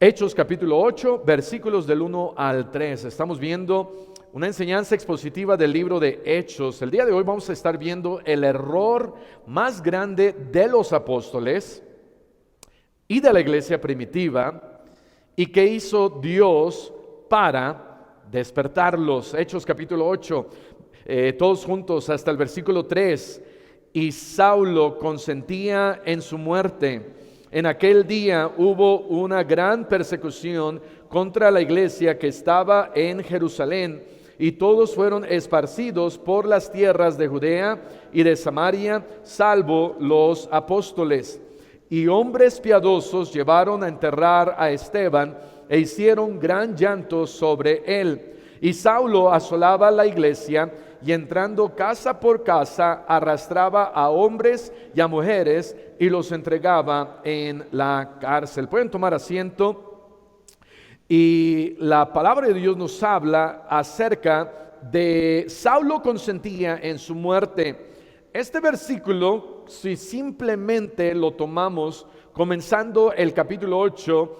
Hechos capítulo 8, versículos del 1 al 3. Estamos viendo una enseñanza expositiva del libro de Hechos. El día de hoy vamos a estar viendo el error más grande de los apóstoles y de la iglesia primitiva y qué hizo Dios para despertarlos. Hechos capítulo 8, todos juntos hasta el versículo 3. Y Saulo consentía en su muerte. En aquel día hubo una gran persecución contra la iglesia que estaba en Jerusalén, y todos fueron esparcidos por las tierras de Judea y de Samaria, salvo los apóstoles. Y hombres piadosos llevaron a enterrar a Esteban e hicieron gran llanto sobre él. Y Saulo asolaba la iglesia y entrando casa por casa arrastraba a hombres y a mujeres y los entregaba en la cárcel. Pueden tomar asiento. Y la palabra de Dios nos habla acerca de Saulo consentía en su muerte. Este versículo, si simplemente lo tomamos comenzando el capítulo 8,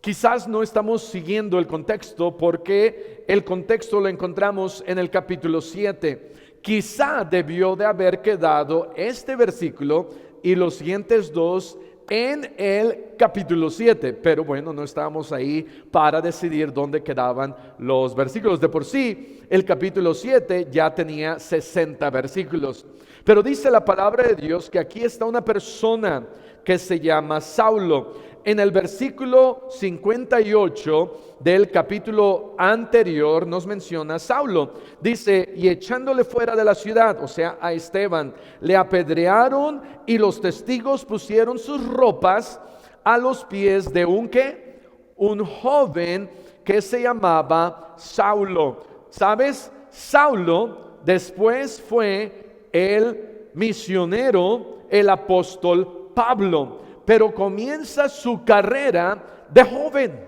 quizás no estamos siguiendo el contexto, porque el contexto lo encontramos en el capítulo 7. Quizá debió de haber quedado este versículo y los siguientes dos en el capítulo 7, pero bueno, no estábamos ahí para decidir dónde quedaban los versículos. De por sí, el capítulo 7 ya tenía 60 versículos. Pero dice la palabra de Dios que aquí está una persona que se llama Saulo. En el versículo 58 del capítulo anterior nos menciona Saulo. Dice, y echándole fuera de la ciudad, o sea, a Esteban, le apedrearon y los testigos pusieron sus ropas a los pies de un joven que se llamaba Saulo. ¿Sabes? Saulo después fue el misionero, el apóstol Pablo, pero comienza su carrera de joven.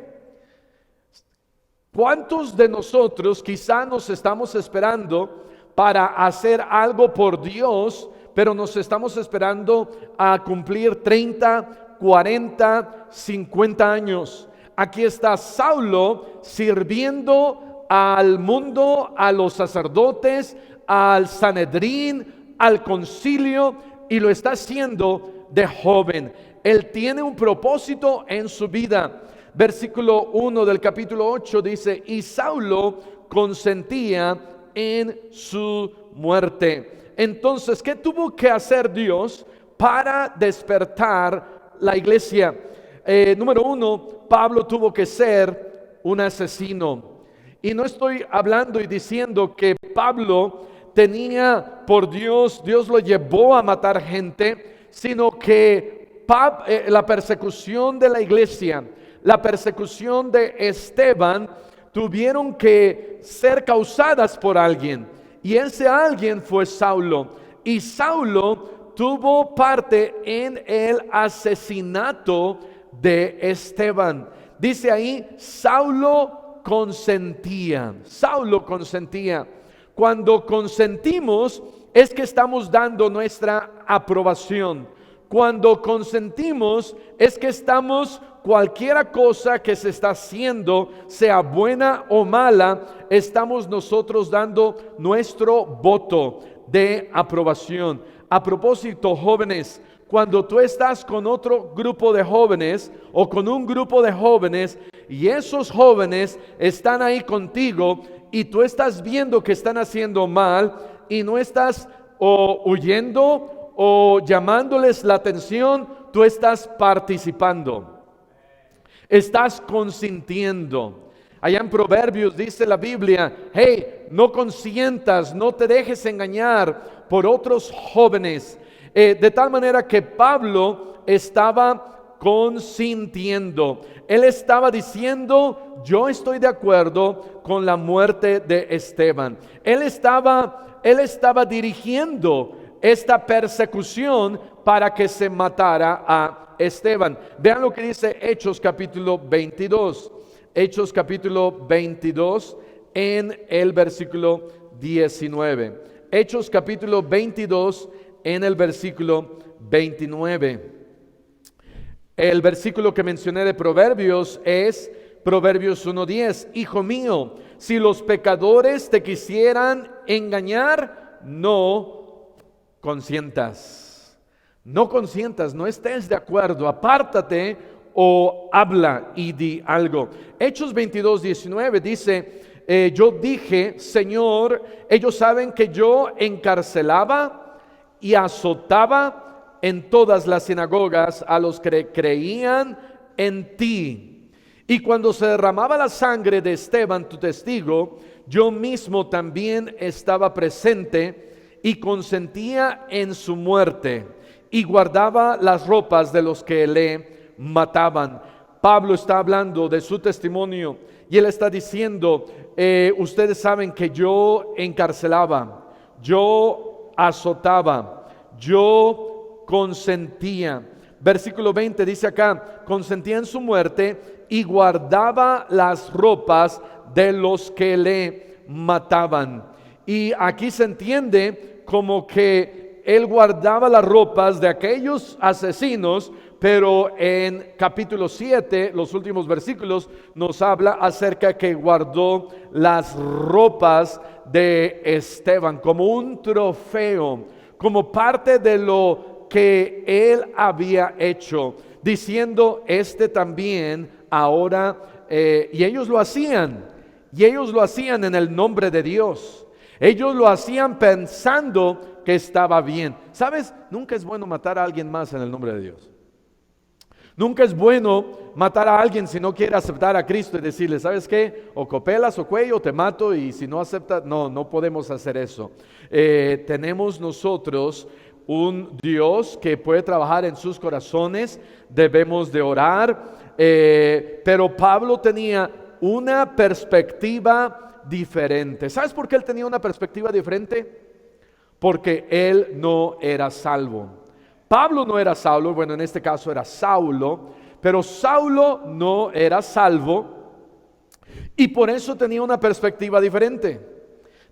¿Cuántos de nosotros quizá nos estamos esperando para hacer algo por Dios, pero nos estamos esperando a cumplir 30, 40, 50 años? Aquí está Saulo sirviendo al mundo, a los sacerdotes, al Sanedrín, al concilio, y lo está haciendo de joven. Él tiene un propósito en su vida. Versículo 1 del capítulo 8 dice, y Saulo consentía en su muerte. Entonces, ¿qué tuvo que hacer Dios para despertar la iglesia? Número 1, Pablo tuvo que ser un asesino. Y no estoy hablando y diciendo que Pablo tenía por Dios lo llevó a matar gente, sino que la persecución de la iglesia, la persecución de Esteban, tuvieron que ser causadas por alguien, y ese alguien fue Saulo. Y Saulo tuvo parte en el asesinato de Esteban. Dice ahí, Saulo consentía. Saulo consentía. Cuando consentimos es que estamos dando nuestra aprobación. Cuando consentimos es que estamos, cualquiera cosa que se está haciendo, sea buena o mala, estamos nosotros dando nuestro voto de aprobación. A propósito, jóvenes, cuando tú estás con otro grupo de jóvenes o con un grupo de jóvenes y esos jóvenes están ahí contigo y tú estás viendo que están haciendo mal y no estás o huyendo o llamándoles la atención, tú estás participando, estás consintiendo. Allá en Proverbios dice la Biblia, hey, no consientas, no te dejes engañar por otros jóvenes. De tal manera que Pablo estaba consintiendo. Él estaba diciendo, yo estoy de acuerdo con la muerte de Esteban. Él estaba dirigiendo esta persecución para que se matara a Esteban. Vean lo que dice Hechos capítulo 22. Hechos capítulo 22 en el versículo 19. Hechos capítulo 22 en el versículo 29. El versículo que mencioné de Proverbios es Proverbios 1:10. Hijo mío, si los pecadores te quisieran engañar, no consientas. No consientas, no estés de acuerdo, apártate o habla y di algo. Hechos 22:19 dice, yo dije, Señor, ellos saben que yo encarcelaba y azotaba en todas las sinagogas a los que creían en ti. Y cuando se derramaba la sangre de Esteban, tu testigo, yo mismo también estaba presente y consentía en su muerte y guardaba las ropas de los que le mataban. Pablo está hablando de su testimonio y él está diciendo, ustedes saben que yo encarcelaba, yo azotaba, yo consentía. Versículo 20 dice acá, consentía en su muerte y guardaba las ropas de los que le mataban. Y aquí se entiende como que él guardaba las ropas de aquellos asesinos, pero en capítulo 7, los últimos versículos, nos habla acerca que guardó las ropas de Esteban como un trofeo, como parte de lo que él había hecho, diciendo, este también ahora, y ellos lo hacían en el nombre de Dios, ellos lo hacían pensando que estaba bien. ¿Sabes? Nunca es bueno matar a alguien más en el nombre de Dios. Nunca es bueno matar a alguien si no quiere aceptar a Cristo y decirle, ¿sabes qué? O copelas o cuello, te mato, y si no acepta, no podemos hacer eso. Tenemos nosotros un Dios que puede trabajar en sus corazones, debemos de orar, pero Pablo tenía una perspectiva diferente. ¿Sabes por qué él tenía una perspectiva diferente? Porque él no era salvo. Pablo no era Saulo, bueno, en este caso era Saulo, pero Saulo no era salvo y por eso tenía una perspectiva diferente.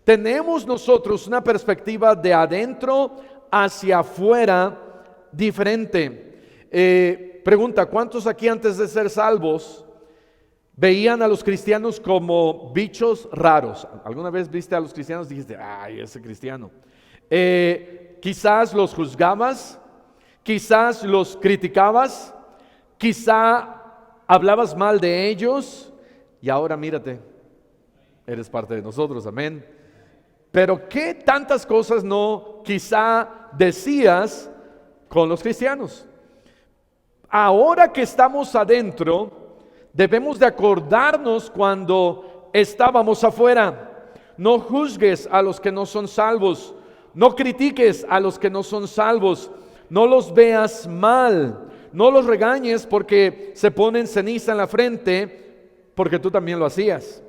Tenemos nosotros una perspectiva de adentro hacia afuera diferente. Pregunta, ¿cuántos aquí antes de ser salvos veían a los cristianos como bichos raros? ¿Alguna vez viste a los cristianos y dijiste, ay, ese cristiano? Quizás los juzgabas, quizás los criticabas, quizá hablabas mal de ellos y ahora mírate, eres parte de nosotros, amén. Pero ¿qué tantas cosas no quizá decías con los cristianos? Ahora que estamos adentro, debemos de acordarnos cuando estábamos afuera. No juzgues a los que no son salvos, no critiques a los que no son salvos, no los veas mal, no los regañes porque se ponen ceniza en la frente, porque tú también lo hacías.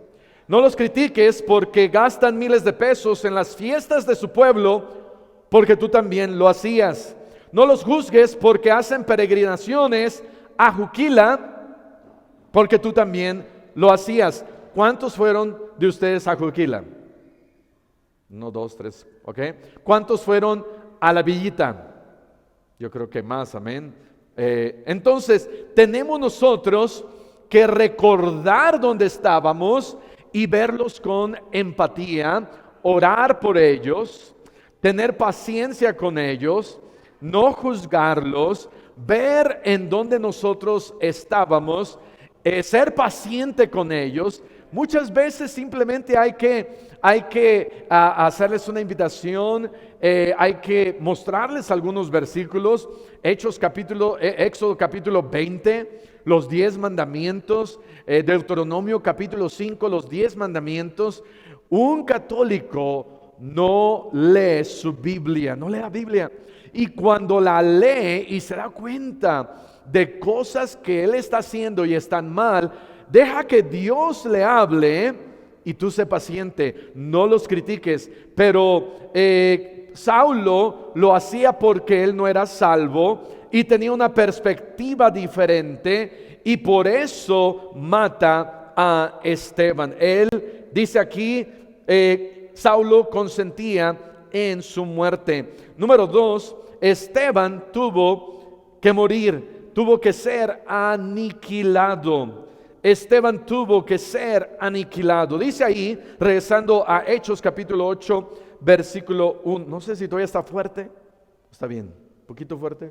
No los critiques porque gastan miles de pesos en las fiestas de su pueblo, porque tú también lo hacías. No los juzgues porque hacen peregrinaciones a Juquila, porque tú también lo hacías. ¿Cuántos fueron de ustedes a Juquila? 1, 2, 3, ¿ok? ¿Cuántos fueron a la Villita? Yo creo que más, amén. Entonces, tenemos nosotros que recordar dónde estábamos y verlos con empatía, orar por ellos, tener paciencia con ellos, no juzgarlos, ver en dónde nosotros estábamos, ser paciente con ellos. Muchas veces simplemente hay que hacerles una invitación, hay que mostrarles algunos versículos. Éxodo capítulo 20, los 10 mandamientos, Deuteronomio capítulo 5, los 10 mandamientos. Un católico no lee su Biblia, no lee la Biblia, y cuando la lee y se da cuenta de cosas que él está haciendo y están mal, deja que Dios le hable y tú sé paciente, no los critiques. Pero Saulo lo hacía porque él no era salvo y tenía una perspectiva diferente, y por eso mata a Esteban. Él dice aquí, Saulo consentía en su muerte. Número 2, Esteban tuvo que morir. tuvo que ser aniquilado. Esteban tuvo que ser aniquilado. Dice ahí, regresando a Hechos capítulo 8, versículo 1. No sé si todavía está fuerte. Está bien, un poquito fuerte.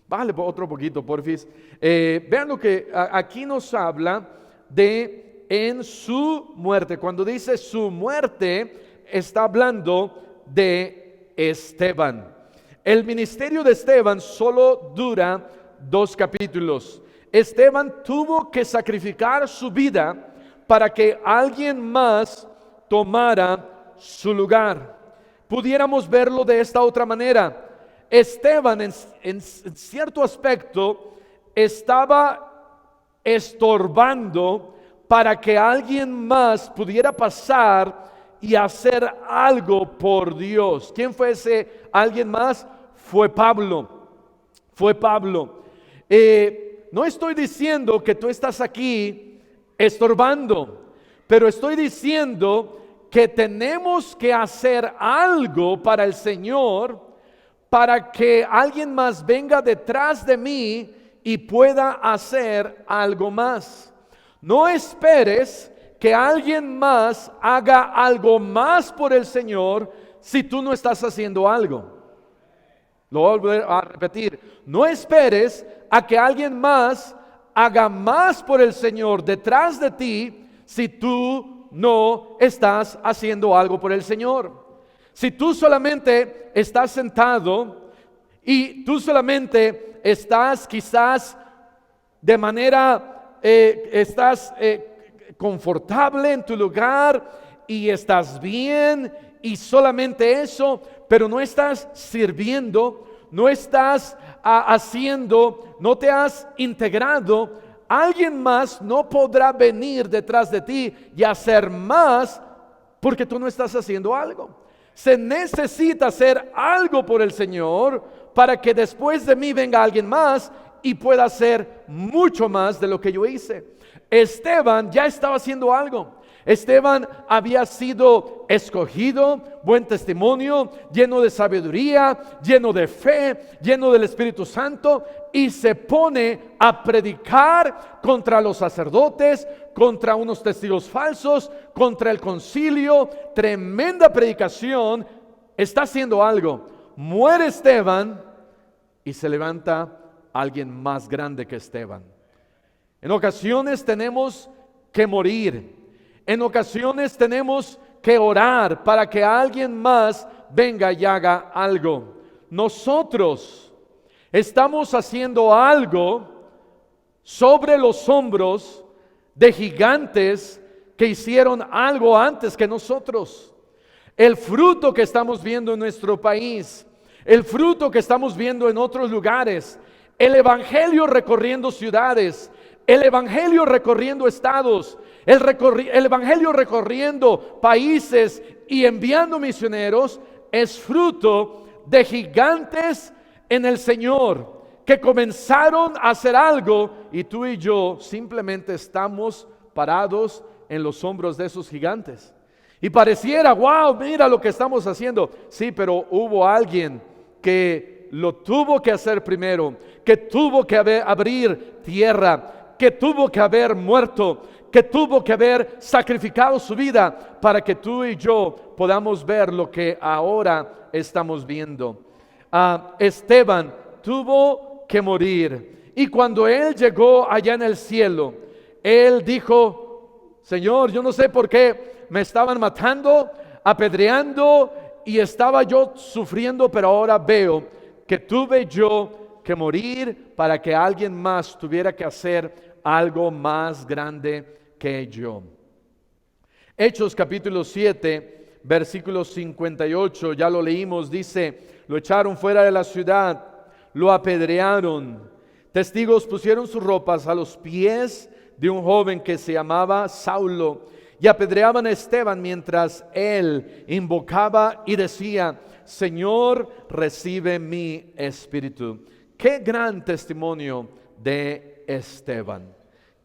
Bájale otro poquito, porfis. Vean lo que aquí nos habla de en su muerte. Cuando dice su muerte, está hablando de Esteban. El ministerio de Esteban solo dura 2 capítulos. Esteban tuvo que sacrificar su vida para que alguien más tomara su lugar. Pudiéramos verlo de esta otra manera. Esteban en cierto aspecto estaba estorbando para que alguien más pudiera pasar y hacer algo por Dios. ¿Quién fue ese alguien más? Fue Pablo. Fue Pablo. No estoy diciendo que tú estás aquí estorbando, pero estoy diciendo que tenemos que hacer algo para el Señor, para que alguien más venga detrás de mí y pueda hacer algo más. No esperes que alguien más haga algo más por el Señor si tú no estás haciendo algo. Lo voy a volver a repetir. No esperes a que alguien más haga más por el Señor detrás de ti si tú no estás haciendo algo por el Señor. Si tú solamente estás sentado y tú solamente estás quizás de manera, estás confortable en tu lugar y estás bien y solamente eso, pero no estás sirviendo, no estás haciendo, no te has integrado, alguien más no podrá venir detrás de ti y hacer más porque tú no estás haciendo algo. Se necesita hacer algo por el Señor para que después de mí venga alguien más y pueda hacer mucho más de lo que yo hice. Esteban ya estaba haciendo algo. Esteban había sido escogido, buen testimonio, lleno de sabiduría, lleno de fe, lleno del Espíritu Santo, y se pone a predicar contra los sacerdotes, contra unos testigos falsos, contra el concilio. Tremenda predicación. Está haciendo algo. Muere Esteban y se levanta alguien más grande que Esteban. En ocasiones tenemos que morir. En ocasiones tenemos que orar para que alguien más venga y haga algo. Nosotros estamos haciendo algo sobre los hombros de gigantes que hicieron algo antes que nosotros. El fruto que estamos viendo en nuestro país, el fruto que estamos viendo en otros lugares, el evangelio recorriendo ciudades, el evangelio recorriendo estados, el evangelio recorriendo países y enviando misioneros, es fruto de gigantes en el Señor que comenzaron a hacer algo, y tú y yo simplemente estamos parados en los hombros de esos gigantes. Y pareciera, wow, mira lo que estamos haciendo. Sí, pero hubo alguien que lo tuvo que hacer primero, que tuvo que abrir tierra, que tuvo que haber muerto, que tuvo que haber sacrificado su vida para que tú y yo podamos ver lo que ahora estamos viendo. Esteban tuvo que morir, y cuando él llegó allá en el cielo, él dijo: Señor, yo no sé por qué me estaban matando, apedreando, y estaba yo sufriendo, pero ahora veo que tuve yo que morir para que alguien más tuviera que hacer algo más grande que yo. Hechos capítulo 7, versículo 58, ya lo leímos, dice: lo echaron fuera de la ciudad, lo apedrearon. Testigos pusieron sus ropas a los pies de un joven que se llamaba Saulo, y apedreaban a Esteban mientras él invocaba y decía: Señor, recibe mi espíritu. Qué gran testimonio de Esteban.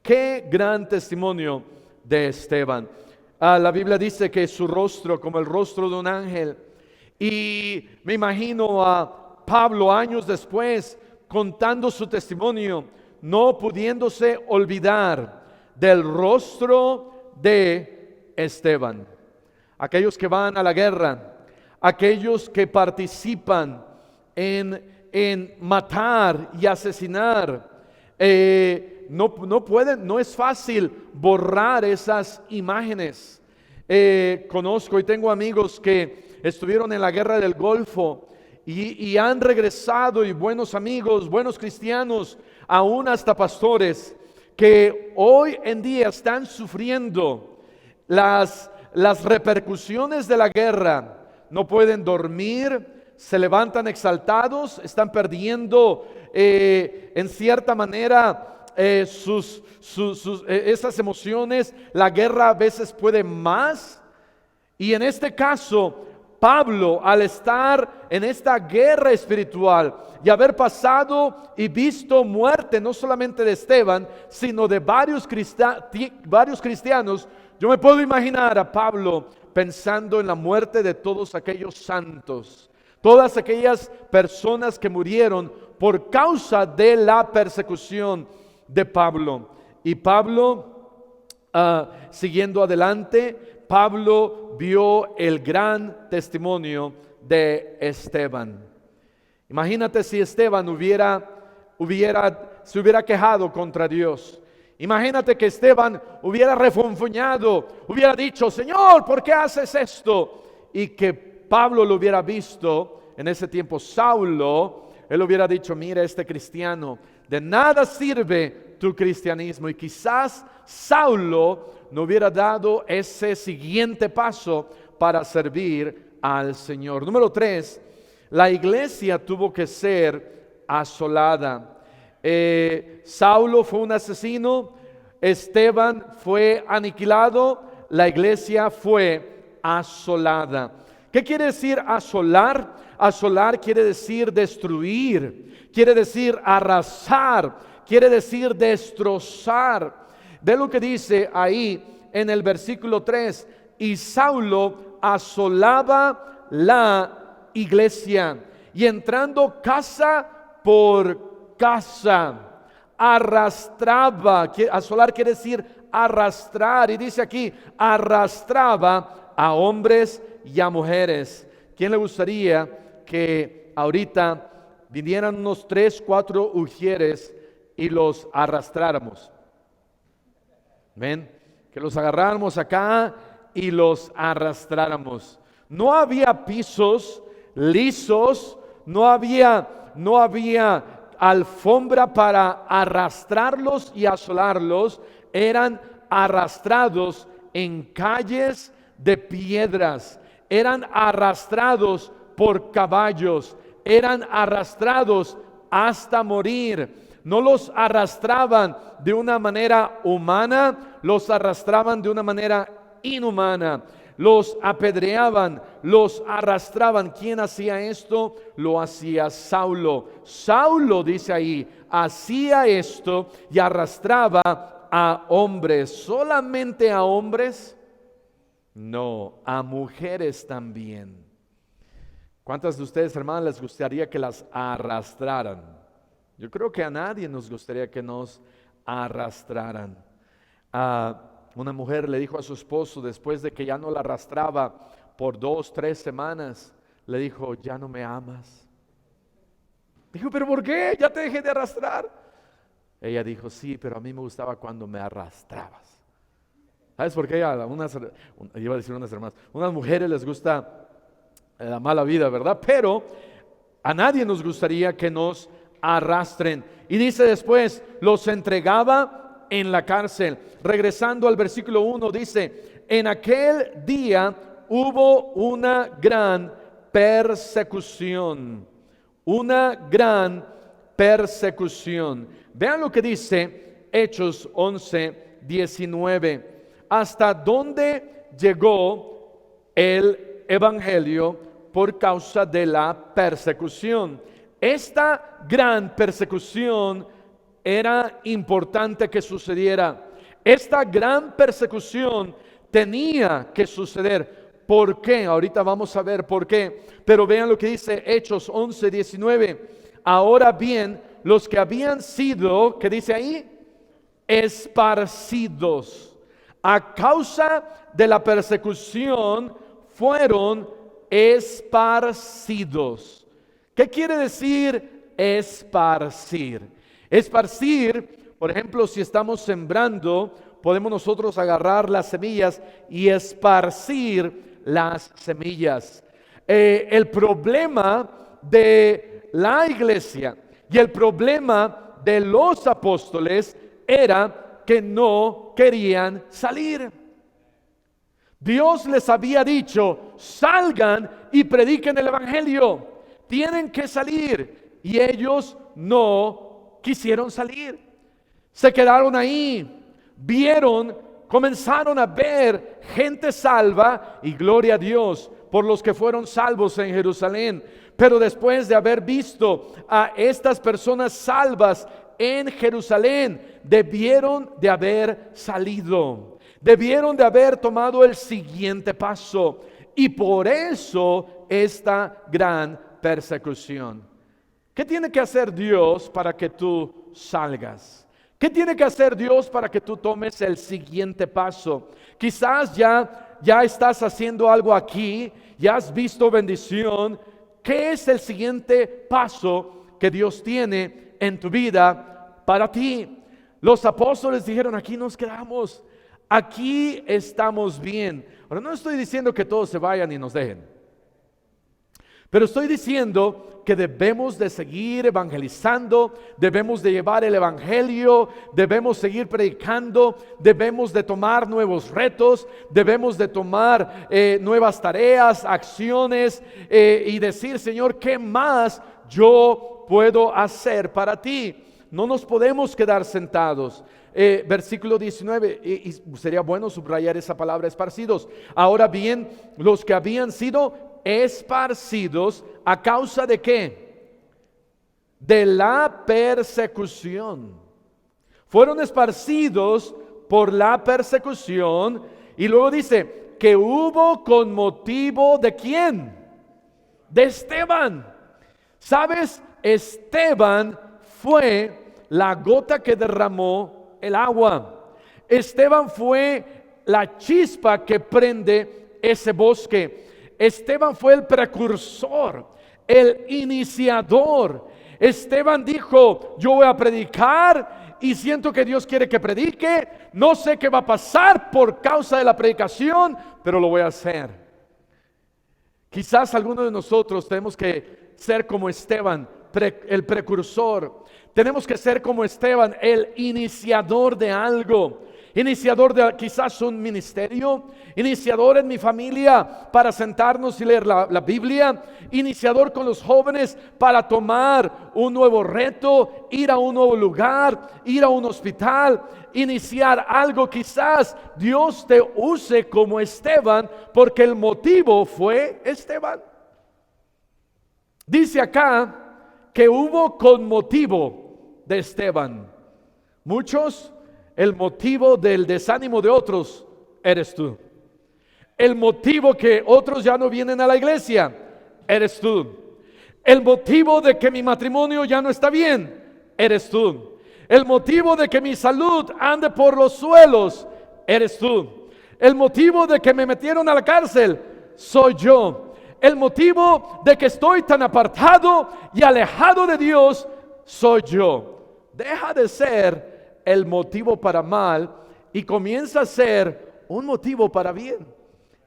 Qué gran testimonio de Esteban. La Biblia dice que su rostro como el rostro de un ángel. Y me imagino a Pablo años después contando su testimonio, no pudiéndose olvidar del rostro de Esteban. Aquellos que van a la guerra, aquellos que participan en matar y asesinar, no pueden, no es fácil borrar esas imágenes. Conozco y tengo amigos que estuvieron en la guerra del Golfo y han regresado, y buenos amigos, buenos cristianos, aún hasta pastores, que hoy en día están sufriendo las repercusiones de la guerra. No pueden dormir, se levantan exaltados, están perdiendo en cierta manera esas emociones. La guerra a veces puede más. Y en este caso, Pablo, al estar en esta guerra espiritual y haber pasado y visto muerte no solamente de Esteban, sino de varios cristianos, yo me puedo imaginar a Pablo pensando en la muerte de todos aquellos santos, todas aquellas personas que murieron por causa de la persecución de Pablo. Y Pablo, siguiendo adelante, Pablo vio el gran testimonio de Esteban. Imagínate si Esteban se hubiera quejado contra Dios. Imagínate que Esteban hubiera refunfuñado, hubiera dicho: Señor, ¿por qué haces esto? Y que Pablo lo hubiera visto, en ese tiempo Saulo, él hubiera dicho: mira, este cristiano, de nada sirve tu cristianismo. Y quizás Saulo no hubiera dado ese siguiente paso para servir al Señor. Número 3, la iglesia tuvo que ser asolada. Saulo fue un asesino, Esteban fue aniquilado, la iglesia fue asolada. ¿Qué quiere decir asolar? Asolar quiere decir destruir, quiere decir arrasar, quiere decir destrozar. Ve lo que dice ahí en el versículo 3: y Saulo asolaba la iglesia, y entrando casa por casa, arrastraba. Asolar quiere decir arrastrar, y dice aquí: arrastraba a hombres y a mujeres. ¿Quién le gustaría que ahorita vinieran unos 3, 4 ujieres y los arrastráramos? ¿Ven? Que los agarráramos acá y los arrastráramos. No había pisos lisos, no había alfombra para arrastrarlos y asolarlos. Eran arrastrados en calles de piedras, eran arrastrados por caballos, eran arrastrados hasta morir. No los arrastraban de una manera humana, los arrastraban de una manera inhumana. Los apedreaban, los arrastraban. ¿Quién hacía esto? Lo hacía Saulo. Saulo, dice ahí, hacía esto y arrastraba a hombres. ¿Solamente a hombres? No, a mujeres también. ¿Cuántas de ustedes, hermanas, les gustaría que las arrastraran? Yo creo que a nadie nos gustaría que nos arrastraran. Una mujer le dijo a su esposo, después de que ya no la arrastraba por 2, 3 semanas, le dijo: ¿ya no me amas? Dijo: ¿pero por qué? Ya te dejé de arrastrar. Ella dijo: sí, pero a mí me gustaba cuando me arrastrabas. ¿Sabes por qué? Iba a decir unas hermanas, unas mujeres les gusta la mala vida, ¿verdad? Pero a nadie nos gustaría que nos arrastren. Y dice después: los entregaba en la cárcel. Regresando al versículo 1, dice: en aquel día hubo una gran persecución. Una gran persecución. Vean lo que dice Hechos 11, 19. Hasta dónde llegó el evangelio por causa de la persecución. Esta gran persecución era importante que sucediera. Esta gran persecución tenía que suceder. ¿Por qué? Ahorita vamos a ver por qué. Pero vean lo que dice Hechos 11, 19. Ahora bien, los que habían sido, ¿qué dice ahí? Esparcidos. A causa de la persecución fueron esparcidos. ¿Qué quiere decir esparcir? Esparcir, por ejemplo, si estamos sembrando, podemos nosotros agarrar las semillas y esparcir las semillas. El problema de la iglesia y el problema de los apóstoles era que no querían salir. Dios les había dicho: salgan y prediquen el evangelio, tienen que salir, y ellos no quisieron salir. Se quedaron ahí, vieron, comenzaron a ver gente salva, y gloria a Dios por los que fueron salvos en Jerusalén. Pero después de haber visto a estas personas salvas en Jerusalén, debieron de haber salido, debieron de haber tomado el siguiente paso, y por eso esta gran persecución. ¿Qué tiene que hacer Dios para que tú salgas? ¿Qué tiene que hacer Dios para que tú tomes el siguiente paso? Quizás ya estás haciendo algo aquí, ya has visto bendición. ¿Qué es el siguiente paso que Dios tiene en tu vida para ti? Los apóstoles dijeron: aquí nos quedamos, aquí estamos bien. Ahora, no estoy diciendo que todos se vayan y nos dejen, pero estoy diciendo que debemos de seguir evangelizando, debemos de llevar el evangelio, debemos seguir predicando, debemos de tomar nuevos retos, debemos de tomar nuevas tareas, acciones, y decir: Señor, ¿qué más yo puedo hacer para ti? No nos podemos quedar sentados. Versículo 19, y sería bueno subrayar esa palabra, esparcidos. Ahora bien, los que habían sido esparcidos, ¿a causa de qué? De la persecución. Fueron esparcidos por la persecución. Y luego dice que hubo con motivo ¿de quién? De Esteban. ¿Sabes? Esteban fue la gota que derramó el agua. Esteban fue la chispa que prende ese bosque. Esteban fue el precursor, el iniciador. Esteban dijo: yo voy a predicar y siento que Dios quiere que predique. No sé qué va a pasar por causa de la predicación, pero lo voy a hacer. Quizás algunos de nosotros tenemos que ser como Esteban, el precursor. Tenemos que ser como Esteban, el iniciador de algo. Iniciador de quizás un ministerio, iniciador en mi familia para sentarnos y leer la Biblia, iniciador con los jóvenes para tomar un nuevo reto, ir a un nuevo lugar, ir a un hospital, iniciar algo. Quizás Dios te use como Esteban porque el motivo fue Esteban. Dice acá que hubo con motivo de Esteban. Muchos, el motivo del desánimo de otros eres tú. El motivo que otros ya no vienen a la iglesia eres tú. El motivo de que mi matrimonio ya no está bien eres tú. El motivo de que mi salud ande por los suelos eres tú. El motivo de que me metieron a la cárcel soy yo. El motivo de que estoy tan apartado y alejado de Dios soy yo. Deja de ser el motivo para mal y comienza a ser un motivo para bien.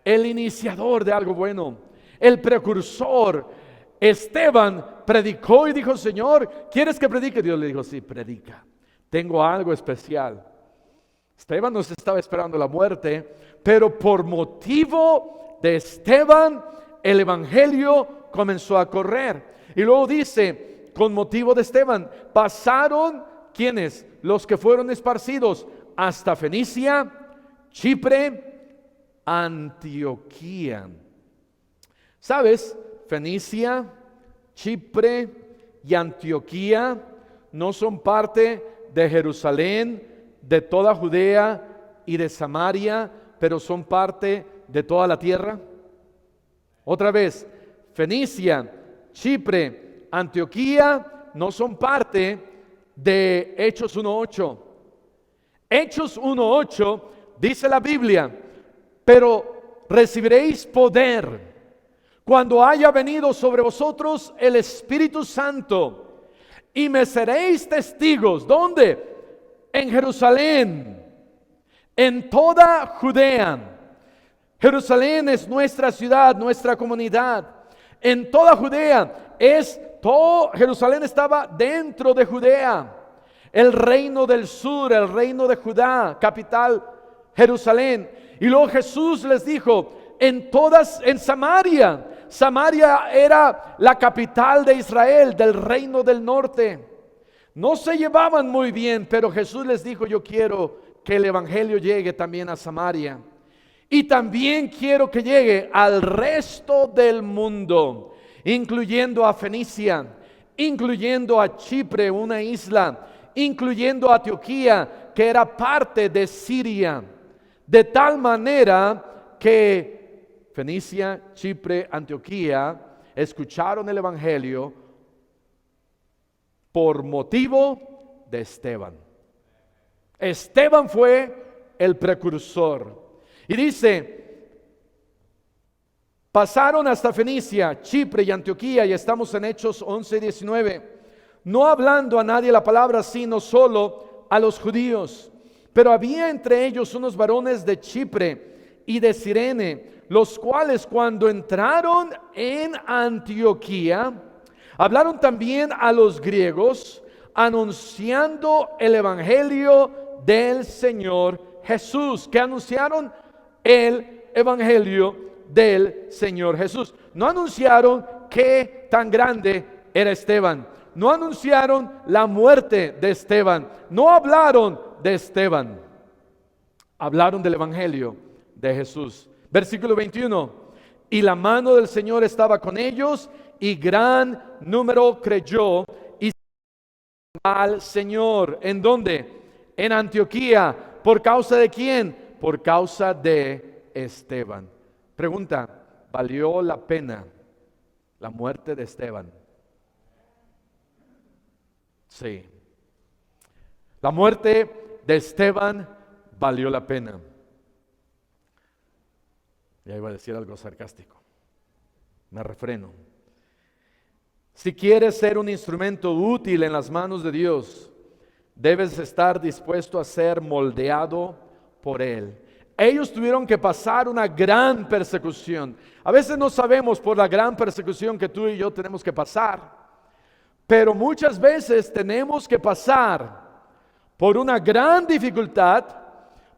El iniciador de algo bueno, el precursor. Esteban predicó y dijo: Señor, ¿quieres que predique? Dios le dijo: sí, predica, tengo algo especial. Esteban no se estaba esperando la muerte, pero por motivo de Esteban el evangelio comenzó a correr. Y luego dice: con motivo de Esteban pasaron, ¿quiénes? Los que fueron esparcidos hasta Fenicia, Chipre, Antioquía. ¿Sabes? Fenicia, Chipre y Antioquía no son parte de Jerusalén, de toda Judea y de Samaria, pero son parte de toda la tierra. Otra vez, Fenicia, Chipre, Antioquía no son parte de Hechos 1:8. Hechos 1:8 dice la Biblia: pero recibiréis poder cuando haya venido sobre vosotros el Espíritu Santo, y me seréis testigos. ¿Dónde? En Jerusalén, en toda Judea. Jerusalén es nuestra ciudad, nuestra comunidad. En toda Judea, Jerusalén estaba dentro de Judea. El reino del sur, el reino de Judá, capital Jerusalén. Y luego Jesús les dijo: en Samaria. Samaria era la capital de Israel, del reino del norte. No se llevaban muy bien, pero Jesús les dijo: yo quiero que el evangelio llegue también a Samaria. Y también quiero que llegue al resto del mundo, incluyendo a Fenicia, incluyendo a Chipre, una isla, incluyendo a Antioquía, que era parte de Siria. De tal manera que Fenicia, Chipre, Antioquía escucharon el evangelio por motivo de Esteban. Esteban fue el precursor. Y dice: pasaron hasta Fenicia, Chipre y Antioquía, y estamos en Hechos 11:19, no hablando a nadie la palabra, sino solo a los judíos. Pero había entre ellos unos varones de Chipre y de Cirene, los cuales cuando entraron en Antioquía, hablaron también a los griegos, anunciando el evangelio del Señor Jesús. ¿Qué anunciaron? El evangelio del Señor Jesús. No anunciaron qué tan grande era Esteban. No anunciaron la muerte de Esteban. No hablaron de Esteban. Hablaron del evangelio de Jesús. Versículo 21. Y la mano del Señor estaba con ellos, y gran número creyó y al Señor. ¿En dónde? En Antioquía. ¿Por causa de quién? Por causa de Esteban. Pregunta: ¿valió la pena la muerte de Esteban? Sí. La muerte de Esteban valió la pena. Ya iba a decir algo sarcástico. Me refreno. Si quieres ser un instrumento útil en las manos de Dios, debes estar dispuesto a ser moldeado por Él. Ellos tuvieron que pasar una gran persecución. A veces no sabemos por la gran persecución que tú y yo tenemos que pasar, pero muchas veces tenemos que pasar por una gran dificultad,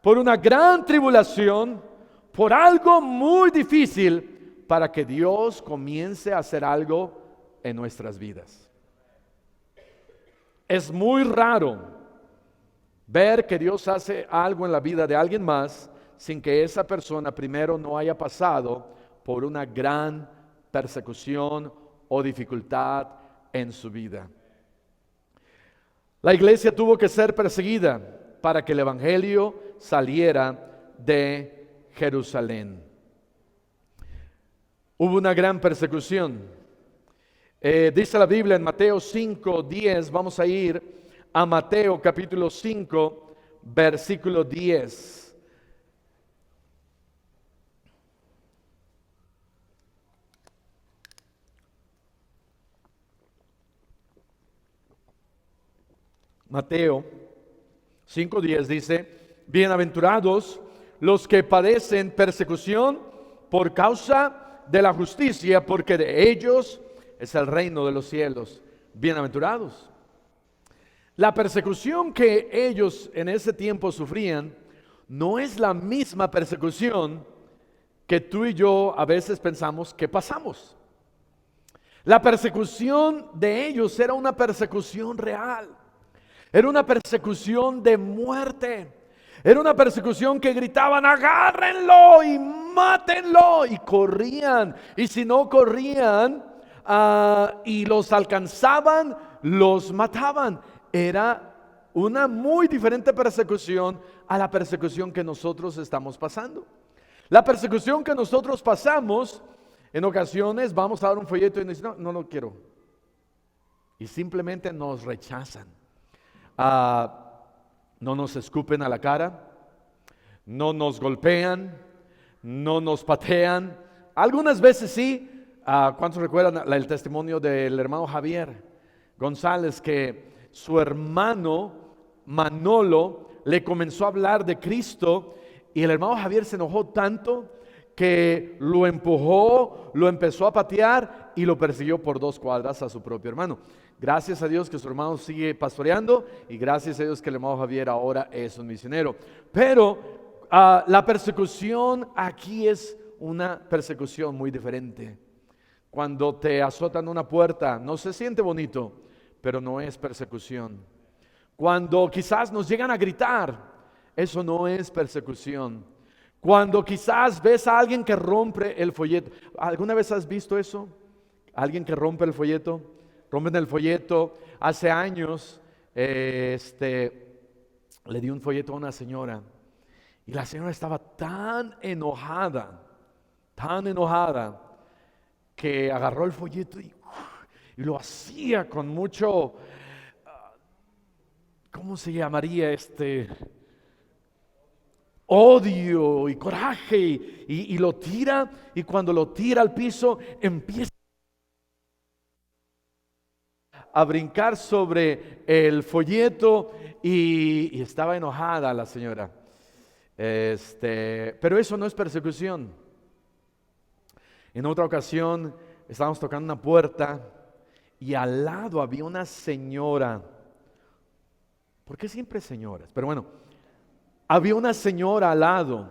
por una gran tribulación, por algo muy difícil, para que Dios comience a hacer algo en nuestras vidas. Es muy raro ver que Dios hace algo en la vida de alguien más sin que esa persona primero no haya pasado por una gran persecución o dificultad en su vida. La iglesia tuvo que ser perseguida para que el evangelio saliera de Jerusalén. Hubo una gran persecución. Dice la Biblia en Mateo 5:10. Vamos a ir a Mateo capítulo 5, versículo 10. Mateo 5:10 dice: bienaventurados los que padecen persecución por causa de la justicia, porque de ellos es el reino de los cielos. Bienaventurados. La persecución que ellos en ese tiempo sufrían no es la misma persecución que tú y yo a veces pensamos que pasamos. La persecución de ellos era una persecución real. Era una persecución de muerte. Era una persecución que gritaban: agárrenlo y mátenlo. Y corrían. Y si no corrían y los alcanzaban, los mataban. Era una muy diferente persecución a la persecución que nosotros estamos pasando. La persecución que nosotros pasamos, en ocasiones vamos a dar un folleto y nos dicen: no quiero. y simplemente nos rechazan. No nos escupen a la cara, no nos golpean, no nos patean. Algunas veces sí. ¿Cuántos recuerdan el testimonio del hermano Javier González, que su hermano Manolo le comenzó a hablar de Cristo y el hermano Javier se enojó tanto que lo empujó, lo empezó a patear y lo persiguió por 2 cuadras a su propio hermano? Gracias a Dios que su hermano sigue pastoreando y gracias a Dios que el hermano Javier ahora es un misionero. Pero la persecución aquí es una persecución muy diferente. Cuando te azotan una puerta, no se siente bonito, pero no es persecución. Cuando quizás nos llegan a gritar, eso no es persecución. Cuando quizás ves a alguien que rompe el folleto. ¿Alguna vez has visto eso? Alguien que rompe el folleto. Rompen el folleto. Hace años le di un folleto a una señora y la señora estaba tan enojada, que agarró el folleto y lo hacía con mucho, ¿cómo se llamaría? Odio y coraje, y lo tira, y cuando lo tira al piso empieza a brincar sobre el folleto y estaba enojada la señora. Pero eso no es persecución. En otra ocasión estábamos tocando una puerta y al lado había una señora. ¿Por qué siempre señoras? Pero bueno, había una señora al lado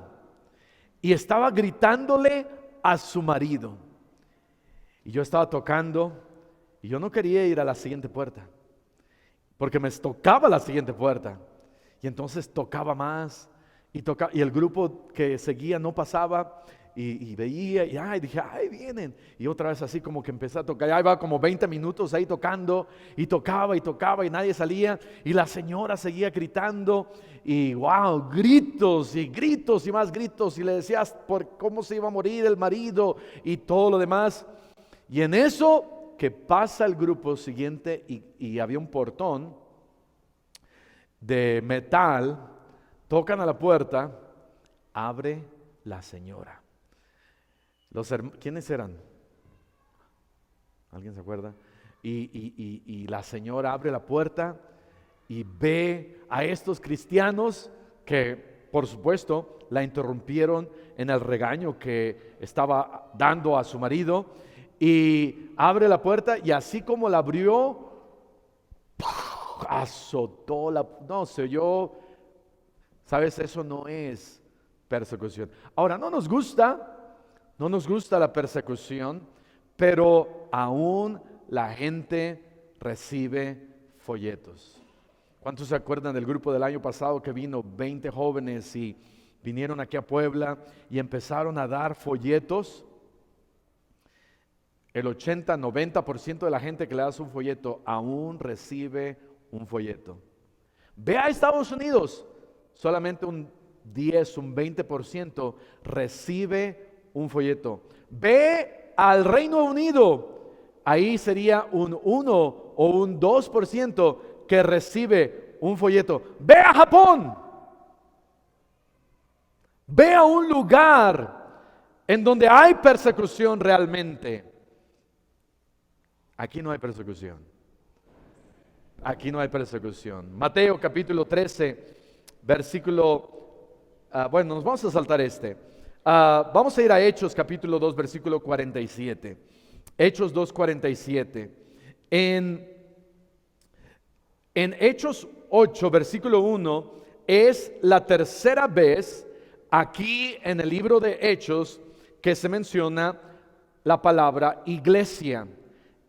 y estaba gritándole a su marido. Y yo estaba tocando y yo no quería ir a la siguiente puerta porque me tocaba la siguiente puerta. Y entonces tocaba más y el grupo que seguía no pasaba. Y veía y dije, ahí vienen. Y otra vez así como que empecé a tocar. Ya iba como 20 minutos ahí tocando. Y tocaba y nadie salía. Y la señora seguía gritando. Y wow, gritos y más gritos. Y le decías por cómo se iba a morir el marido y todo lo demás. Y en eso que pasa el grupo siguiente y había un portón de metal. Tocan a la puerta. Abre la señora. ¿Quiénes eran? ¿Alguien se acuerda? Y la señora abre la puerta y ve a estos cristianos que, por supuesto, la interrumpieron en el regaño que estaba dando a su marido, y abre la puerta y así como la abrió, azotó no se oyó. ¿Sabes? Eso no es persecución. Ahora, no nos gusta la persecución, pero aún la gente recibe folletos. ¿Cuántos se acuerdan del grupo del año pasado que vino 20 jóvenes y vinieron aquí a Puebla y empezaron a dar folletos? El 80-90% de la gente que le das un folleto aún recibe un folleto. Ve a Estados Unidos, solamente un 20% recibe un folleto. Ve al Reino Unido, ahí sería un 1 o un 2% que recibe un folleto. Ve a Japón, ve a un lugar en donde hay persecución realmente. Aquí no hay persecución. Aquí no hay persecución. Mateo capítulo 13, versículo, bueno, nos vamos a saltar vamos a ir a Hechos capítulo 2, versículo 47. Hechos 2:47. En Hechos 8, versículo 1, es la tercera vez aquí en el libro de Hechos que se menciona la palabra iglesia.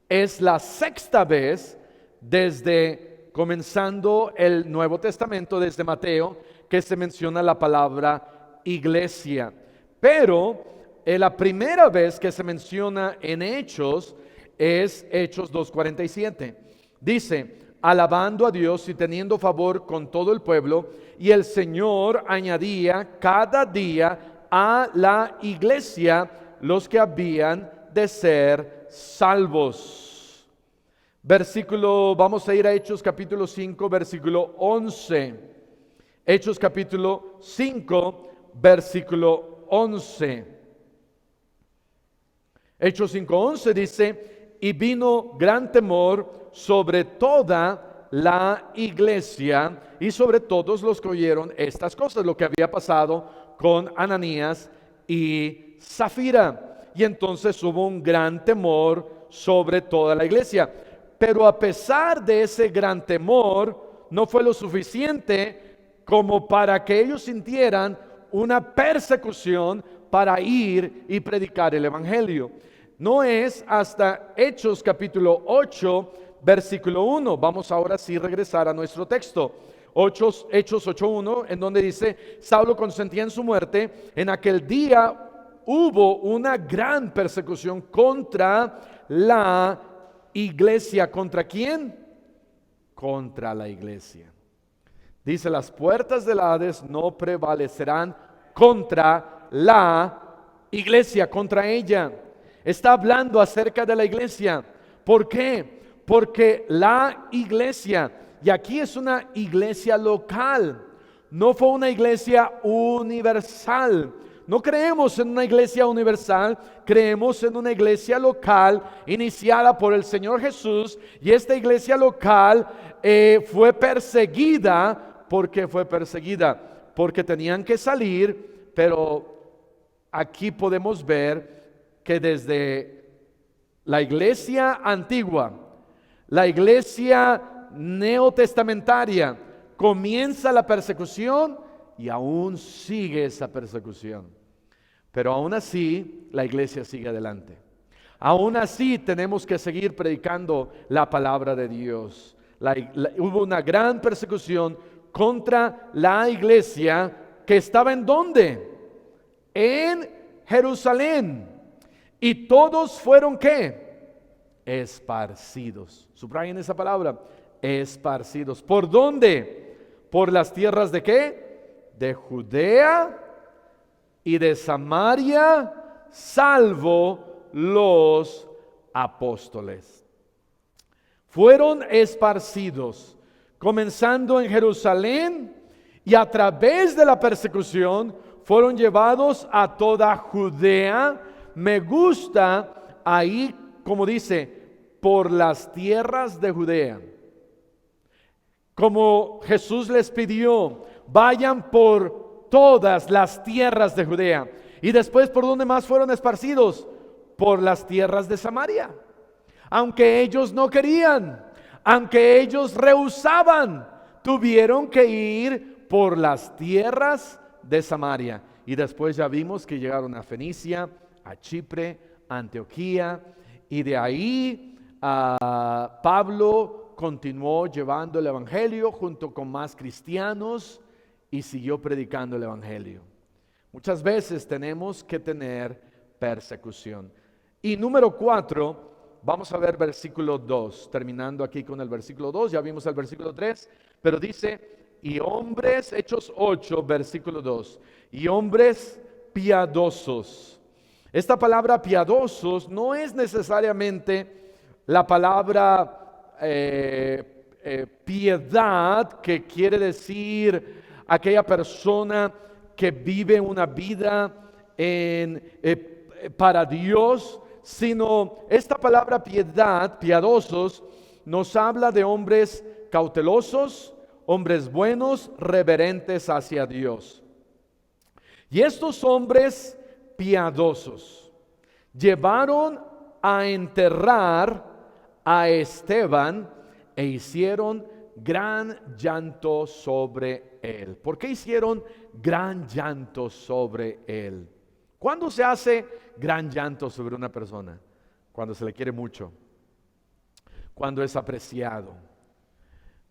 Es la sexta vez desde comenzando el Nuevo Testamento, desde Mateo, que se menciona la palabra iglesia. Pero la primera vez que se menciona en Hechos es Hechos 2:47. Dice, alabando a Dios y teniendo favor con todo el pueblo, y el Señor añadía cada día a la iglesia los que habían de ser salvos. Vamos a ir a Hechos capítulo 5, versículo 11. Hechos capítulo 5, versículo 11. Hechos 5:11 dice: y vino gran temor sobre toda la iglesia y sobre todos los que oyeron estas cosas, lo que había pasado con Ananías y Zafira. Y entonces hubo un gran temor sobre toda la iglesia. Pero a pesar de ese gran temor, no fue lo suficiente como para que ellos sintieran una persecución para ir y predicar el evangelio. No es hasta Hechos capítulo 8, versículo 1. Vamos ahora sí regresar a nuestro texto. Hechos 8:1, en donde dice: Saulo consentía en su muerte. En aquel día hubo una gran persecución contra la iglesia. ¿Contra quién? Contra la iglesia. Dice: las puertas del Hades no prevalecerán contra la iglesia, contra ella. Está hablando acerca de la iglesia. ¿Por qué? Porque la iglesia, y aquí es una iglesia local, no fue una iglesia universal. No creemos en una iglesia universal, creemos en una iglesia local iniciada por el Señor Jesús. Y esta iglesia local fue perseguida. ¿Por qué fue perseguida? Porque tenían que salir, pero aquí podemos ver que desde la iglesia antigua, la iglesia neotestamentaria, comienza la persecución y aún sigue esa persecución. Pero aún así, la iglesia sigue adelante. Aún así, tenemos que seguir predicando la palabra de Dios. Hubo una gran persecución contra la iglesia que estaba ¿en dónde? En Jerusalén. Y todos fueron ¿qué? Esparcidos. Subrayen esa palabra, esparcidos. ¿Por dónde? ¿Por las tierras de qué? De Judea y de Samaria, salvo los apóstoles. Fueron esparcidos, comenzando en Jerusalén, y a través de la persecución fueron llevados a toda Judea. Me gusta ahí como dice, por las tierras de Judea. Como Jesús les pidió, vayan por todas las tierras de Judea. Y después, ¿por dónde más fueron esparcidos? Por las tierras de Samaria. Aunque ellos no querían, aunque ellos rehusaban, tuvieron que ir por las tierras de Samaria. Y después ya vimos que llegaron a Fenicia, a Chipre, a Antioquía, y de ahí Pablo continuó llevando el evangelio junto con más cristianos y siguió predicando el evangelio. Muchas veces tenemos que tener persecución. Y número 4, vamos a ver versículo 2, terminando aquí con el versículo 2, ya vimos el versículo 3, pero dice, y hombres, Hechos 8, versículo 2, y hombres piadosos. Esta palabra piadosos no es necesariamente la palabra piedad, que quiere decir aquella persona que vive una vida para Dios, sino esta palabra piedad, piadosos, nos habla de hombres cautelosos, hombres buenos, reverentes hacia Dios. Y estos hombres piadosos llevaron a enterrar a Esteban e hicieron gran llanto sobre él. ¿Por qué hicieron gran llanto sobre él? ¿Cuándo se hace gran llanto sobre una persona? Cuando se le quiere mucho, cuando es apreciado,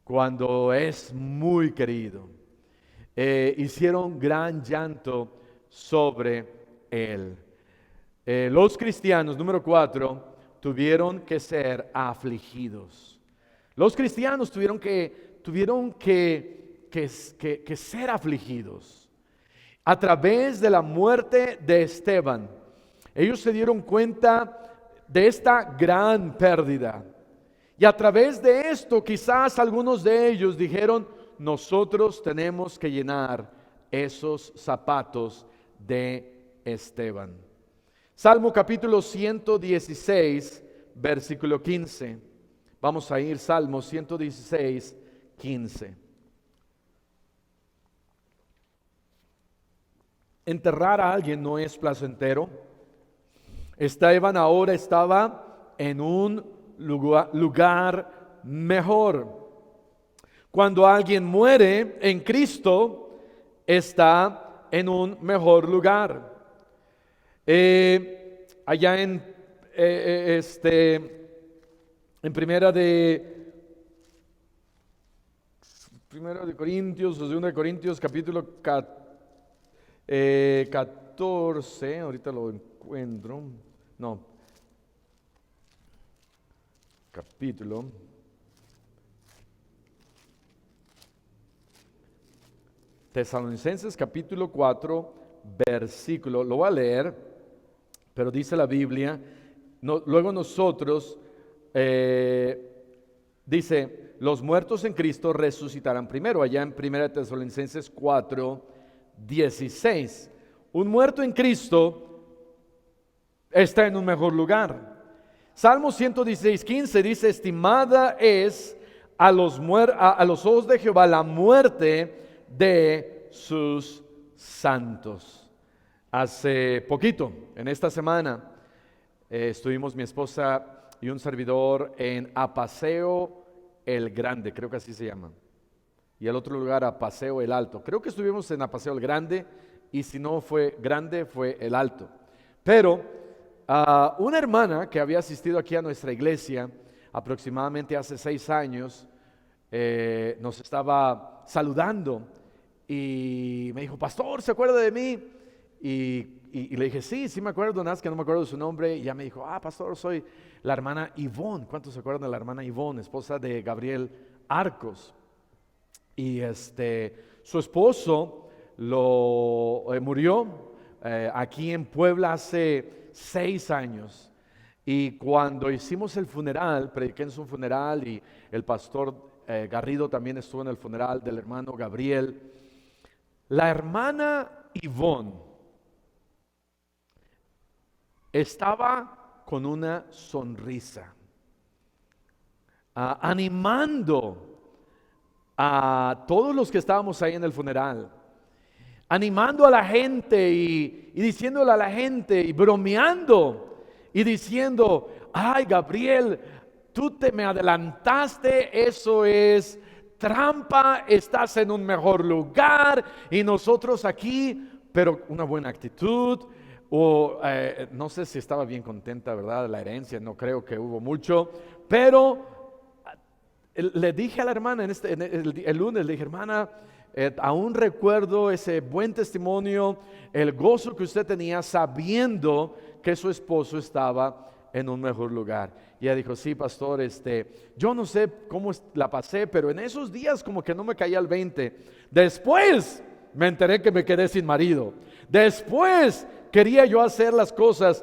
cuando es muy querido. Hicieron gran llanto sobre él. Los cristianos, número 4, tuvieron que ser afligidos. Los cristianos tuvieron que ser afligidos. A través de la muerte de Esteban, ellos se dieron cuenta de esta gran pérdida. Y a través de esto, quizás algunos de ellos dijeron, nosotros tenemos que llenar esos zapatos de Esteban. Salmo capítulo 116, versículo 15. Vamos a ir, Salmo 116, 15. Enterrar a alguien no es placentero. Esteban ahora estaba en un lugar mejor. Cuando alguien muere en Cristo, está en un mejor lugar. Allá en primera de Corintios, o segunda de Corintios, capítulo 14, ahorita lo encuentro, no, capítulo, Tesalonicenses capítulo 4, versículo, lo voy a leer, pero dice la Biblia, luego nosotros, dice, los muertos en Cristo resucitarán primero, allá en 1 Tesalonicenses 4, 16. Un muerto en Cristo está en un mejor lugar. Salmo 116, 15 dice, estimada es a los ojos de Jehová la muerte de sus santos. Hace poquito, en esta semana, estuvimos mi esposa y un servidor en Apaseo el Grande, creo que así se llama. Y el otro lugar, Apaseo el Alto. Creo que estuvimos en Apaseo el Grande, y si no fue Grande, fue el Alto. Pero una hermana que había asistido aquí a nuestra iglesia aproximadamente hace 6 años, nos estaba saludando y me dijo, pastor, ¿se acuerda de mí? Y le dije, sí me acuerdo, nada más que no me acuerdo de su nombre. Y ya me dijo, pastor, soy la hermana Ivonne. ¿Cuántos se acuerdan de la hermana Ivonne, esposa de Gabriel Arcos? Y su esposo murió aquí en Puebla hace 6 años. Y cuando hicimos el funeral, prediqué en su funeral, y el pastor Garrido también estuvo en el funeral del hermano Gabriel. La hermana Ivonne estaba con una sonrisa, animando a todos los que estábamos ahí en el funeral, animando a la gente y diciéndole a la gente y bromeando y diciendo, ay Gabriel, tú me adelantaste, eso es trampa, estás en un mejor lugar y nosotros aquí, pero una buena actitud. O no sé si estaba bien contenta, ¿verdad? De la herencia, no creo que hubo mucho, pero le dije a la hermana el lunes, le dije, hermana, aún recuerdo ese buen testimonio, el gozo que usted tenía sabiendo que su esposo estaba en un mejor lugar. Y ella dijo, sí, pastor, yo no sé cómo la pasé, pero en esos días como que no me caía el 20. Después me enteré que me quedé sin marido. Después quería yo hacer las cosas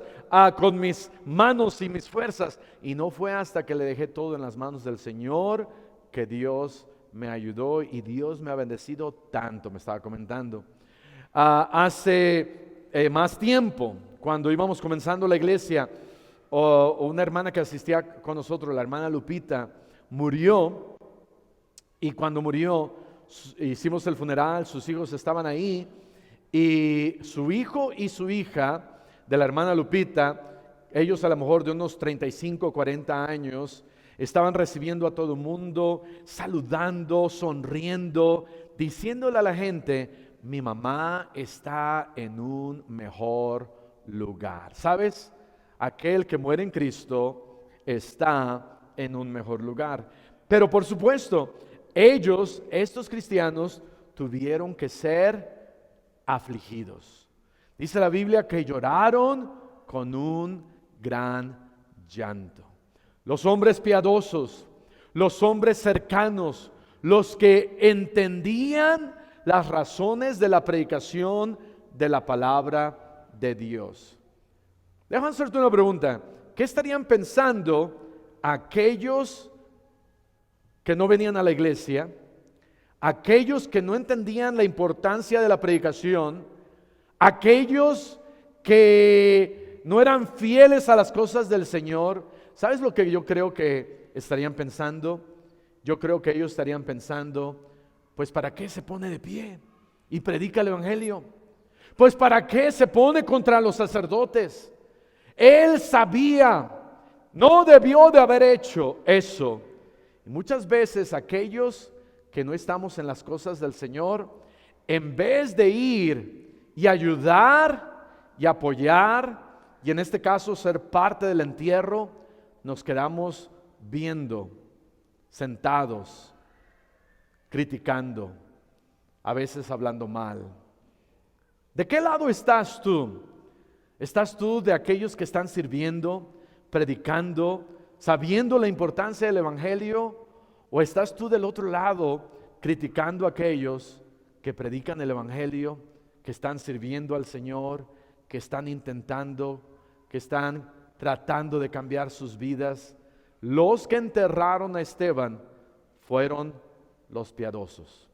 con mis manos y mis fuerzas, y no fue hasta que le dejé todo en las manos del Señor que Dios me ayudó y Dios me ha bendecido tanto. Me estaba comentando hace más tiempo, cuando íbamos comenzando la iglesia, una hermana que asistía con nosotros, la hermana Lupita, murió, y cuando murió hicimos el funeral, sus hijos estaban ahí, y su hijo y su hija de la hermana Lupita, ellos a lo mejor de unos 35, 40 años, estaban recibiendo a todo el mundo, saludando, sonriendo, diciéndole a la gente, mi mamá está en un mejor lugar. ¿Sabes? Aquel que muere en Cristo está en un mejor lugar. Pero por supuesto, ellos, estos cristianos, tuvieron que ser afligidos. Dice la Biblia que lloraron con un gran llanto. Los hombres piadosos, los hombres cercanos, los que entendían las razones de la predicación de la palabra de Dios. Déjame hacerte una pregunta. ¿Qué estarían pensando aquellos que no venían a la iglesia, aquellos que no entendían la importancia de la predicación, aquellos que no eran fieles a las cosas del Señor. ¿Sabes lo que yo creo que estarían pensando? Yo creo que ellos estarían pensando, pues ¿para qué se pone de pie y predica el evangelio? Pues ¿para qué se pone contra los sacerdotes? Él sabía, no debió de haber hecho eso. Y muchas veces aquellos que no estamos en las cosas del Señor, en vez de ir y ayudar y apoyar, y en este caso ser parte del entierro, nos quedamos viendo, sentados, criticando, a veces hablando mal. ¿De qué lado estás tú? ¿Estás tú de aquellos que están sirviendo, predicando, sabiendo la importancia del evangelio? ¿O estás tú del otro lado criticando a aquellos que predican el evangelio, que están sirviendo al Señor, que están intentando, que están tratando de cambiar sus vidas? Los que enterraron a Esteban fueron los piadosos.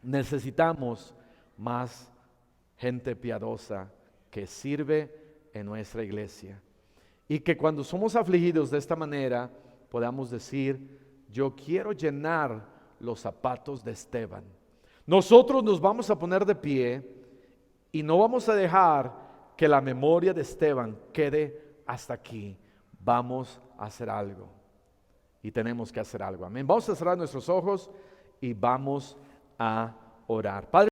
Necesitamos más gente piadosa que sirve en nuestra iglesia, y que cuando somos afligidos de esta manera podamos decir: yo quiero llenar los zapatos de Esteban. Nosotros nos vamos a poner de pie y no vamos a dejar que la memoria de Esteban quede hasta aquí. Vamos a hacer algo, y tenemos que hacer algo. Amén. Vamos a cerrar nuestros ojos y vamos a orar. Padre,